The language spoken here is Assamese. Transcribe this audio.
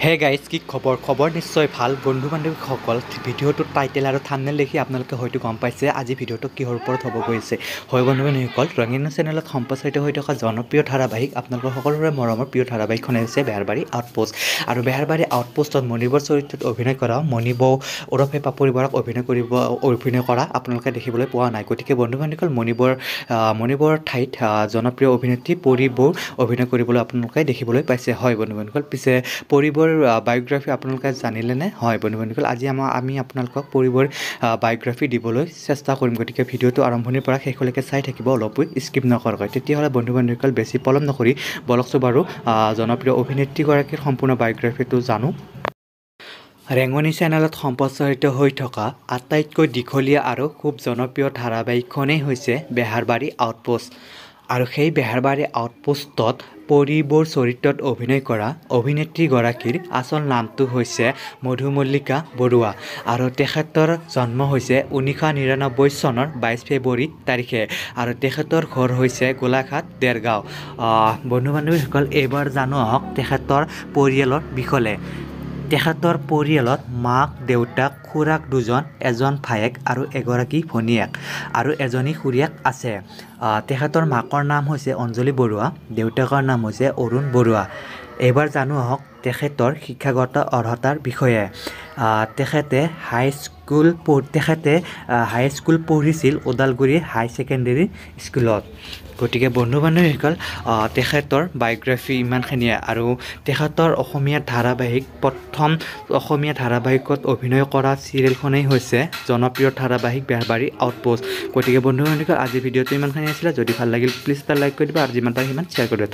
হে গাইজ কি খবৰ নিশ্চয় ভাল বন্ধু বান্ধৱীসকল ভিডিঅ'টোৰ টাইটেল আৰু থাম্বনেইল দেখি আপোনালোকে হয়তো গম পাইছে আজি ভিডিঅ'টো কিহৰ ওপৰত হ'ব গৈছে হয় বন্ধু বান্ধৱীসকল ৰঙীন চেনেলত সম্প্ৰচাৰিত হৈ থকা জনপ্ৰিয় ধাৰাবাহিক আপোনালোকৰ সকলোৰে মৰমৰ প্ৰিয় ধাৰাবাহিকখন হৈছে বেহাৰবাৰী আউটপোষ্ট আৰু বেহাৰবাৰী আউটপোষ্টত মণিবৰ চৰিত্ৰত অভিনয় কৰা মণিবৌ ওৰফে পাপৰি বৰাক অভিনয় কৰা আপোনালোকে দেখিবলৈ পোৱা নাই গতিকে বন্ধু বান্ধৱীসকল মণিবৰ ঠাইত জনপ্ৰিয় অভিনেত্ৰী পৰি বৌৰ অভিনয় কৰিবলৈ আপোনালোকে দেখিবলৈ পাইছে হয় বন্ধু বান্ধৱীসকল পিছে পৰিবৰ বায়োগ্ৰাফি আপোনালোকে জানিলেনে হয় বন্ধু বান্ধৱীসকল আজি আমি আপোনালোকক পৰিবৰ বায়োগ্ৰাফি দিবলৈ চেষ্টা কৰিম গতিকে ভিডিঅ'টো আৰম্ভণিৰ পৰা শেষলৈকে চাই থাকিব অলপো স্কিপ নকৰাকৈ তেতিয়াহ'লে বন্ধু বান্ধৱীসকল বেছি পলম নকৰি বলকচোন বাৰু জনপ্ৰিয় অভিনেত্ৰীগৰাকীৰ সম্পূৰ্ণ বায়োগ্ৰাফিটো জানো ৰেঙনি চেনেলত সম্প্ৰচাৰিত হৈ থকা আটাইতকৈ দীঘলীয়া আৰু খুব জনপ্ৰিয় ধাৰাবাহিকখনেই হৈছে বেহাৰবাৰী আউটপোষ্ট আৰু সেই বেহাৰবাৰী আউটপোষ্টত পৰি বৌৰ চৰিত্ৰত অভিনয় কৰা অভিনেত্ৰীগৰাকীৰ আচল নামটো হৈছে মধুমল্লিকা বৰুৱা আৰু তেখেতৰ জন্ম হৈছে 1999 চনৰ 22 ফেব্ৰুৱাৰী তাৰিখে আৰু তেখেতৰ ঘৰ হৈছে গোলাঘাট দেৰগাঁও বন্ধু বান্ধৱীসকল এইবাৰ জানো আহক তেখেতৰ পৰিয়ালৰ বিষয়ে তেখেতৰ পৰিয়ালত মাক দেউতাক খুৰাক দুজন এজন ভায়েক আৰু এগৰাকী ভনীয়েক আৰু এজনী খুৰীয়েক আছে তেখেতৰ মাকৰ নাম হৈছে অঞ্জলি বৰুৱা দেউতাকৰ নাম হৈছে অৰুণ বৰুৱা এইবাৰ জানো আহক তেখেতৰ শিক্ষাগত অৰ্হতাৰ বিষয়ে তেখেতে হাই স্কুল পঢ়িছিল ওদালগুৰি হাই ছেকেণ্ডেৰী স্কুলত গতিকে বন্ধু বান্ধৱীসকল তেখেতৰ বায়োগ্ৰাফি ইমানখিনিয়ে আৰু তেখেতৰ প্ৰথম অসমীয়া ধাৰাবাহিকত অভিনয় কৰা চিৰিয়েলখনেই হৈছে জনপ্ৰিয় ধাৰাবাহিক বেহাৰবাৰী আউটপোষ্ট গতিকে বন্ধু বান্ধৱীসকল আজি ভিডিঅ'টো ইমানখিনি আছিলে যদি ভাল লাগিল প্লিজ এটা লাইক কৰি দিব আৰু যিমান পাৰে সিমান শ্বেয়াৰ কৰি দিব